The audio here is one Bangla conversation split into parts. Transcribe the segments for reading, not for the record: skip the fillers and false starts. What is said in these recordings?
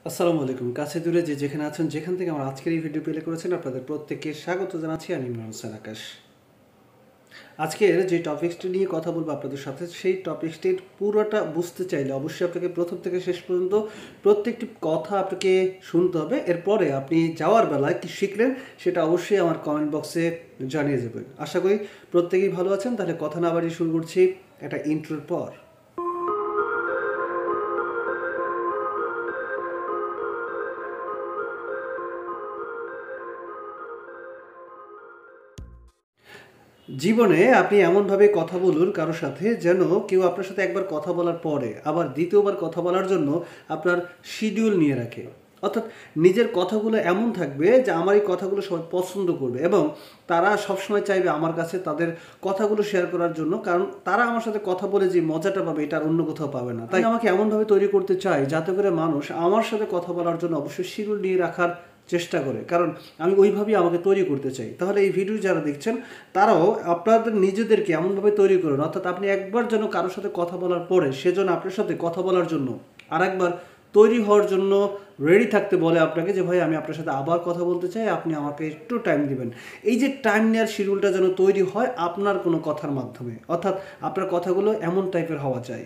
আসসালামু আলাইকুম। কাছে দূরে যে যেখানে আছেন, যেখান থেকে আমার আজকের এই ভিডিও প্লে করেছেন, আপনাদের প্রত্যেককে স্বাগত জানাচ্ছি। আমি ইমরান হোসেন আকাশ। আজকের যে টপিকসটি নিয়ে কথা বলবো আপনাদের সাথে, সেই টপিকসটির পুরোটা বুঝতে চাইলে অবশ্যই আপনাকে প্রথম থেকে শেষ পর্যন্ত প্রত্যেকটি কথা আপনাকে শুনতে হবে। এরপরে আপনি যাওয়ার বেলায় কি শিখলেন সেটা অবশ্যই আমার কমেন্ট বক্সে জানিয়ে যাবেন। আশা করি প্রত্যেকেই ভালো আছেন। তাহলে কথা না বাড়িয়ে শুরু করছি একটা ইন্ট্রোর পর। জীবনে আপনি এমনভাবে কথা বলুন কারো সাথে, যেন কেউ আপনার সাথে একবার কথা বলার পরে আবার দ্বিতীয়বার কথা বলার জন্য আপনার শিডিউল নিয়ে রাখে। অর্থাৎ নিজের কথাগুলো এমন থাকবে যে আমার এই কথাগুলো সবাই পছন্দ করবে এবং তারা সবসময় চাইবে আমার কাছে তাদের কথাগুলো শেয়ার করার জন্য, কারণ তারা আমার সাথে কথা বলে যে মজাটা পাবে এটা আর অন্য কোথাও পাবে না। তাই আমাকে এমনভাবে তৈরি করতে চাই যাতে করে মানুষ আমার সাথে কথা বলার জন্য অবশ্যই শিডিউল নিয়ে রাখার চেষ্টা করে, কারণ আমি ওইভাবেই আমাকে তৈরি করতে চাই। তাহলে এই ভিডিও যারা দেখছেন তারাও আপনাদের নিজেদেরকে এমনভাবে তৈরি করুন, অর্থাৎ আপনি একবার যেন কারোর সাথে কথা বলার পরে সেজন্য আপনার সাথে কথা বলার জন্য আর একবার তৈরি হওয়ার জন্য রেডি থাকতে বলে আপনাকে, যে ভাই আমি আপনার সাথে আবার কথা বলতে চাই, আপনি আমাকে একটু টাইম দিবেন। এই যে টাইম নেওয়ার শিডিউলটা যেন তৈরি হয় আপনার কোনো কথার মাধ্যমে, অর্থাৎ আপনার কথাগুলো এমন টাইপের হওয়া চাই।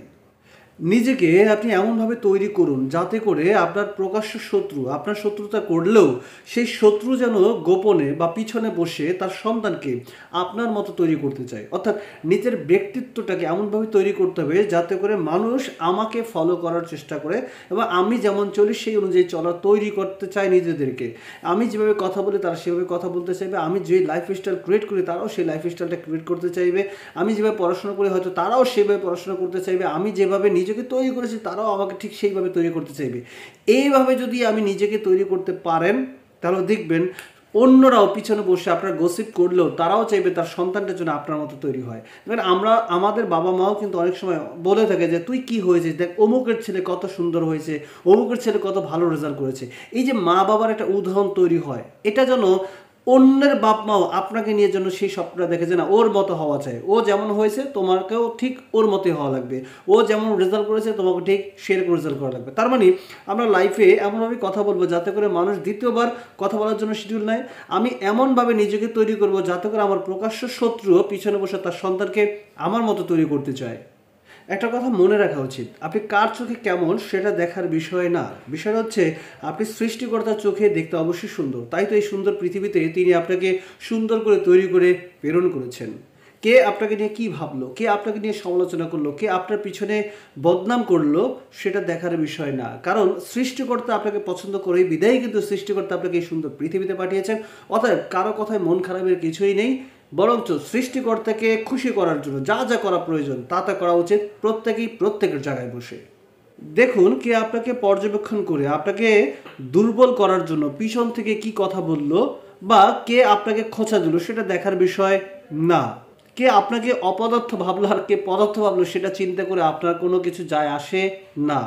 নিজেকে আপনি এমনভাবে তৈরি করুন যাতে করে আপনার প্রকাশ্য শত্রু আপনার শত্রুতা করলেও সেই শত্রু যেন গোপনে বা পিছনে বসে তার সন্তানকে আপনার মতো তৈরি করতে চায়। অর্থাৎ নিজের ব্যক্তিত্বটাকে এমনভাবে তৈরি করতে হবে যাতে করে মানুষ আমাকে ফলো করার চেষ্টা করে এবং আমি যেমন চলি সেই অনুযায়ী চলার তৈরি করতে চায় নিজেদেরকে। আমি যেভাবে কথা বলি তারা সেভাবে কথা বলতে চাইবে, আমি যে লাইফস্টাইল ক্রিয়েট করি তারাও সেই লাইফস্টাইলটা ক্রিয়েট করতে চাইবে, আমি যেভাবে পড়াশোনা করি হয়তো তারাও সেভাবে পড়াশোনা করতে চাইবে, আমি যেভাবে নিজেকে তৈরি করেছি তারাও আমাকে ঠিক সেইভাবে তৈরি করতে চাইবে। এইভাবে যদি আমি নিজেকে তৈরি করতে পারেন তাহলে দেখবেন অন্যরাও পিছনে বসে আপনার গসিপ করলেও তারাও চাইবে তার সন্তানটার জন্য আপনার মতো তৈরি হয়। দেখেন আমরা আমাদের বাবা মাও কিন্তু অনেক সময় বলে থাকে যে তুই কি হয়েছিস, দেখ অমুকের ছেলে কত সুন্দর হয়েছে, অমুকের ছেলে কত ভালো রেজাল্ট করেছে। এই যে মা বাবার একটা উদাহরণ তৈরি হয়, এটা যেন অন্যের বাপ মাও আপনাকে নিয়ে জন্য সেই স্বপ্নটা দেখে যে না ওর মতো হওয়া চাই, ও যেমন হয়েছে তোমাকেও ঠিক ওর মতোই হওয়া লাগবে, ও যেমন রেজাল্ট করেছে তোমাকে ঠিক সেরকম রেজাল্ট করা লাগবে। তার মানে আমরা লাইফে এমনভাবে কথা বলবো যাতে করে মানুষ দ্বিতীয়বার কথা বলার জন্য শিডিউল নেয়। আমি এমনভাবে নিজেকে তৈরি করব যাতে করে আমার প্রকাশ্য শত্রু পিছনে বসে তার সন্তানকে আমার মতো তৈরি করতে চায়। একটা কথা মনে রাখা উচিত, আপনি কার চোখে কেমন সেটা দেখার বিষয় না, বিষয় হচ্ছে আপনি সৃষ্টিকর্তার চোখে দেখতে অবশ্যই সুন্দর, তাই তো এই সুন্দর পৃথিবীতে তিনি আপনাকে সুন্দর করে তৈরি করে প্রেরণ করেছেন। কে আপনাকে নিয়ে কি ভাবলো, কে আপনাকে নিয়ে সমালোচনা করলো, কে আপনার পিছনে বদনাম করলো সেটা দেখার বিষয় না, কারণ সৃষ্টিকর্তা আপনাকে পছন্দ করেই বিদায় কিন্তু সৃষ্টিকর্তা আপনাকে এই সুন্দর পৃথিবীতে পাঠিয়েছেন। অতএব কারো কথায় মন খারাপের কিছুই নেই, বরঞ্চ সৃষ্টিকর্তাকে খুশি করার জন্য যা যা করা প্রয়োজন তা তা করা উচিত প্রত্যেকেই প্রত্যেকের জায়গায় বসে। দেখুন কে আপনাকে পর্যবেক্ষণ করে আপনাকে দুর্বল করার জন্য পিছন থেকে কি কথা বলল বা কে আপনাকে খোঁচা দিল সেটা দেখার বিষয় না। কে আপনাকে অপদার্থ ভাবলো আর কে পদার্থ ভাবলো সেটা চিন্তা করে আপনার কোনো কিছু যায় আসে না,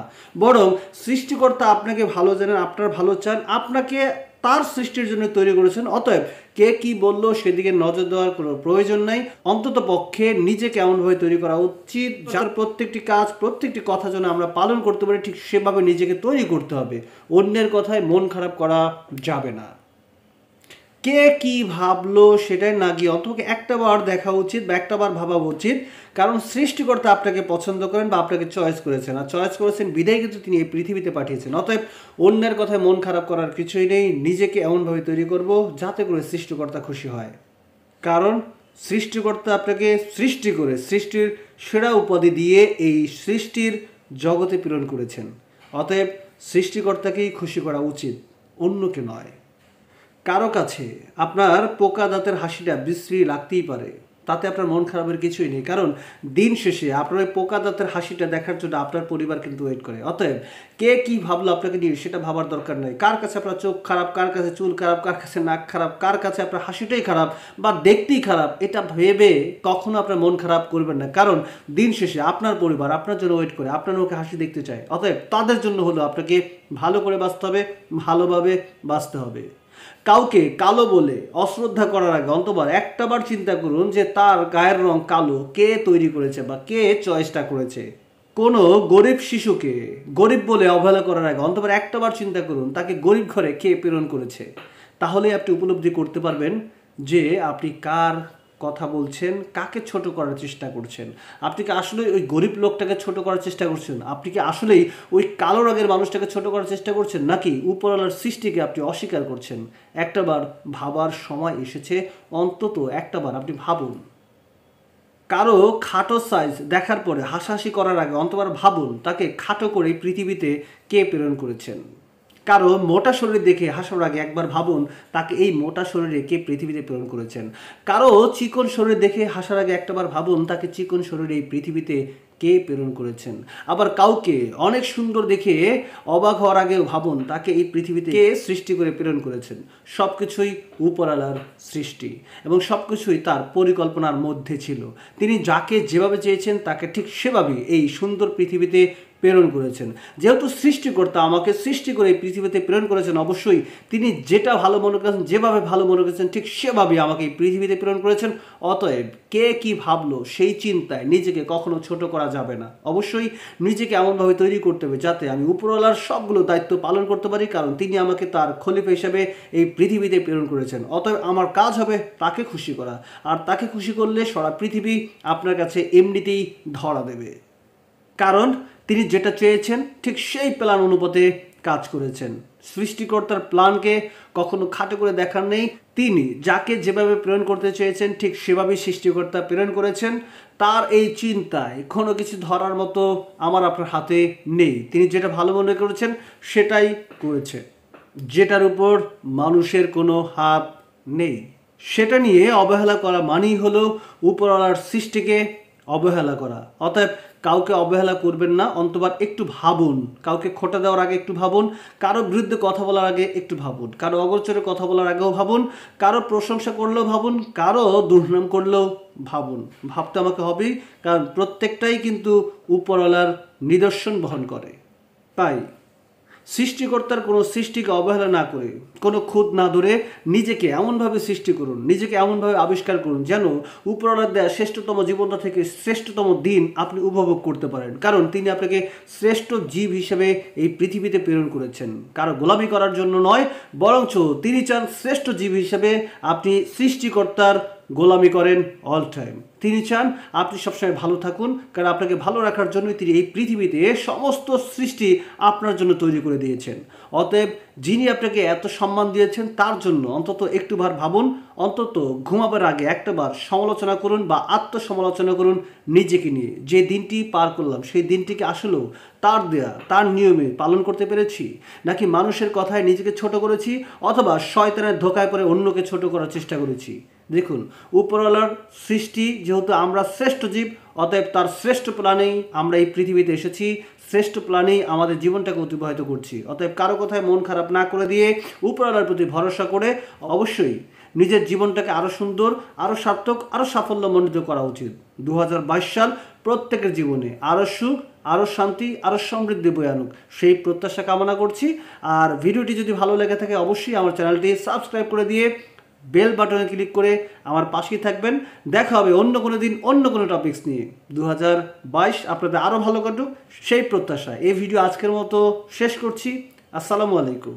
বরং সৃষ্টিকর্তা আপনাকে ভালো জানেন, আপনার ভালো চান, আপনাকে তার সৃষ্টির জন্য তৈরি করেছেন। অতএব কে কি বললো সেদিকে নজর দেওয়ার কোনো প্রয়োজন নাই, অন্তত পক্ষে নিজেকে এমনভাবে তৈরি করা উচিত যার প্রত্যেকটি কাজ প্রত্যেকটি কথা যেন আমরা পালন করতে পারি, ঠিক সেভাবে নিজেকে তৈরি করতে হবে। অন্যের কথায় মন খারাপ করা যাবে না। কে কি ভাবলো সেটাই না গিয়ে অন্তত একটা বার দেখা উচিত বা একটা বার ভাবা উচিত, কারণ সৃষ্টিকর্তা আপনাকে পছন্দ করেন বা আপনাকে চয়েস করেছেন, আর চয়েস করেছেন বিদায় কিন্তু তিনি এই পৃথিবীতে পাঠিয়েছেন। অতএব অন্যের কথায় মন খারাপ করার কিছুই নেই, নিজেকে এমনভাবে তৈরি করব যাতে করে সৃষ্টিকর্তা খুশি হয়, কারণ সৃষ্টিকর্তা আপনাকে সৃষ্টি করে সৃষ্টির সেরা উপাধি দিয়ে এই সৃষ্টির জগতে প্রেরণ করেছেন। অতএব সৃষ্টিকর্তাকেই খুশি করা উচিত, অন্যকে নয়। কারো কাছে আপনার পোকা দাঁতের হাসিটা বিশ্রী লাগতেই পারে, তাতে আপনার মন খারাপের কিছুই নেই, কারণ দিন শেষে আপনার ওই পোকা দাঁতের হাসিটা দেখার জন্য আপনার পরিবার কিন্তু ওয়েট করে। অতএব কে কি ভাবলো আপনাকে নিয়ে সেটা ভাবার দরকার নেই। কার কাছে আপনার চোখ খারাপ, কার কাছে চুল খারাপ, কার কাছে নাক খারাপ, কার কাছে আপনার হাসিটাই খারাপ বা দেখতেই খারাপ, এটা ভেবে কখনো আপনার মন খারাপ করবেন না, কারণ দিন শেষে আপনার পরিবার আপনার জন্য ওয়েট করে, আপনার মুখে হাসি দেখতে চায়। অতএব তাদের জন্য হলো আপনাকে ভালো করে বাঁচতে হবে, ভালোভাবে বাঁচতে হবে। কাউকে কালো বলে অশ্রদ্ধা করার আগে অন্তবার একটাবার চিন্তা করুন যে তার গায়ের রং কালো কে তৈরি করেছে বা কে চয়েসটা করেছে। কোনো গরিব শিশুকে গরিব বলে অবহেলা করার আগে অন্তত একটাবার চিন্তা করুন তাকে গরিব ঘরে কে প্রেরণ করেছে। তাহলে আপনি উপলব্ধি করতে পারবেন যে আপনি কার কথা বলছেন, কাকে ছোট করার চেষ্টা করছেন। আপনি কি আসলে ওই গরিব লোকটাকে ছোট করার চেষ্টা করছেন? আপনি কি আসলেই ওই কালো রঙের মানুষটাকে ছোট করার চেষ্টা করছেন, নাকি উপরওয়ালার সৃষ্টিকে আপনি অস্বীকার করছেন? একটাবার ভাবার সময় এসেছে, অন্তত একটাবার আপনি ভাবুন। কারো খাটো সাইজ দেখার পরে হাসাহাসি করার আগে অন্তবার ভাবুন তাকে খাটো করে পৃথিবীতে কে প্রেরণ করেছেন। কারো মোটা শরীর দেখে হাসার আগে একবার ভাবুন তাকে এই মোটা শরীরে কে পৃথিবীতে প্রেরণ করেছেন। কারো চিকন শরীর দেখে হাসার আগে একটাবার ভাবুন তাকে চিকন শরীরে এই পৃথিবীতে কে প্রেরণ করেছেন। আবার কাউকে অনেক সুন্দর দেখে অবাক হওয়ার আগেও ভাবুন তাকে এই পৃথিবীতে কে সৃষ্টি করে প্রেরণ করেছেন। সব কিছুই উপরওয়ালার সৃষ্টি এবং সব কিছুই তার পরিকল্পনার মধ্যে ছিল। তিনি যাকে যেভাবে চেয়েছেন তাকে ঠিক সেভাবেই এই সুন্দর পৃথিবীতে প্রেরণ করেছেন। যেহেতু সৃষ্টিকর্তা আমাকে সৃষ্টি করে এই পৃথিবীতে প্রেরণ করেছেন, অবশ্যই তিনি যেটা ভালো মনে করেছেন, যেভাবে ভালো মনে করেছেন ঠিক সেভাবেই আমাকে এই পৃথিবীতে প্রেরণ করেছেন। অতএব কে কি ভাবলো সেই চিন্তায় নিজেকে কখনো ছোট করা যাবে না। অবশ্যই নিজেকে এমনভাবে তৈরি করতে হবে যাতে আমি উপরওয়ালার সবগুলো দায়িত্ব পালন করতে পারি, কারণ তিনি আমাকে তার খলিফা হিসেবে এই পৃথিবীতে প্রেরণ করেছেন। অতএব আমার কাজ হবে তাকে খুশি করা, আর তাকে খুশি করলে সারা পৃথিবী আপনার কাছে এমনিতেই ধরা দেবে। কারণ তিনি যেটা চেয়েছেন ঠিক সেই প্ল্যান অনুপাতে কাজ করেছেন। সৃষ্টিকর্তার প্ল্যানকে কখনো খাটো করে দেখার নেই। তিনি যাকে যেভাবে প্রেরণ করতে চেয়েছেন ঠিক সেভাবেই সৃষ্টিকর্তা প্রেরণ করেছেন। তার এই চিন্তায় কোনো কিছু ধরার মতো আমার আপনার হাতে নেই। তিনি যেটা ভালো মনে করেছেন সেটাই করেছে, যেটার উপর মানুষের কোনো হাত নেই। সেটা নিয়ে অবহেলা করা মানেই হলো উপরওয়ালার সৃষ্টিকে অবহেলা করা। অতএব কাউকে অবহেলা করবেন না, অন্তবার একটু ভাবুন। কাউকে খোঁটা দেওয়ার আগে একটু ভাবুন, কারো বিরুদ্ধে কথা বলার আগে একটু ভাবুন, কারো অগোচরে কথা বলার আগেও ভাবুন, কারো প্রশংসা করলেও ভাবুন, কারো দুর্নাম করলেও ভাবুন। ভাবতে আমাকে হবেই, কারণ প্রত্যেকটাই কিন্তু উপরওয়ালার নিদর্শন বহন করে। তাই সৃষ্টিকর্তার কোনো সৃষ্টিকে অবহেলা না করে, কোনো খুঁত না ধরে নিজেকে এমনভাবে সৃষ্টি করুন, নিজেকে এমনভাবে আবিষ্কার করুন যেন উপরওয়ালার দেয়া শ্রেষ্ঠতম জীবনটা থেকে শ্রেষ্ঠতম দিন আপনি উপভোগ করতে পারেন। কারণ তিনি আপনাকে শ্রেষ্ঠ জীব হিসেবে এই পৃথিবীতে প্রেরণ করেছেন, কারো গোলামি করার জন্য নয়, বরঞ্চ তিনি চান শ্রেষ্ঠ জীব হিসেবে আপনি সৃষ্টিকর্তার গোলামি করেন অল টাইম। তিনি চান আপনি সবসময় ভালো থাকুন, কারণ আপনাকে ভালো রাখার জন্যই তিনি এই পৃথিবীতে সমস্ত সৃষ্টি আপনার জন্য তৈরি করে দিয়েছেন। অতএব যিনি আপনাকে এত সম্মান দিয়েছেন তার জন্য অন্তত একটুবার ভাবুন, অন্তত ঘুমাবার আগে একটাবার সমালোচনা করুন বা আত্মসমালোচনা করুন নিজেকে নিয়ে। যে দিনটি পার করলাম সেই দিনটিকে আসলেও তার দেয়া তার নিয়মে পালন করতে পেরেছি, নাকি মানুষের কথায় নিজেকে ছোট করেছি, অথবা শয়তানের ধোকায় পড়ে অন্যকে ছোট করার চেষ্টা করেছি। দেখুন, উপরওয়ালার সৃষ্টি যেহেতু আমরা শ্রেষ্ঠ জীব, অতএব তার শ্রেষ্ঠ প্ল্যানেই আমরা এই পৃথিবীতে এসেছি, শ্রেষ্ঠ প্ল্যানেই আমাদের জীবনটাকে অতিবাহিত করছি। অতএব কারো কথায় মন খারাপ না করে দিয়ে উপরওয়ালার প্রতি ভরসা করে অবশ্যই নিজের জীবনটাকে আরও সুন্দর, আরও সার্থক, আরও সাফল্যমণ্ডিত করা উচিত। 2022 সাল প্রত্যেকের জীবনে আরও সুখ, আরও শান্তি, আরও সমৃদ্ধি বয়ে আনুক সেই প্রত্যাশা কামনা করছি। আর ভিডিওটি যদি ভালো লেগে থাকে অবশ্যই আমার চ্যানেলটি সাবস্ক্রাইব করে দিয়ে বেল বাটনে ক্লিক করে আমার পাশেই থাকবেন। দেখা হবে অন্য কোনো দিন অন্য কোনো টপিকস নিয়ে। 2022 আপনাদের আরও ভালো কাটুক সেই প্রত্যাশা এই ভিডিও আজকের মতো শেষ করছি। আসসালামু আলাইকুম।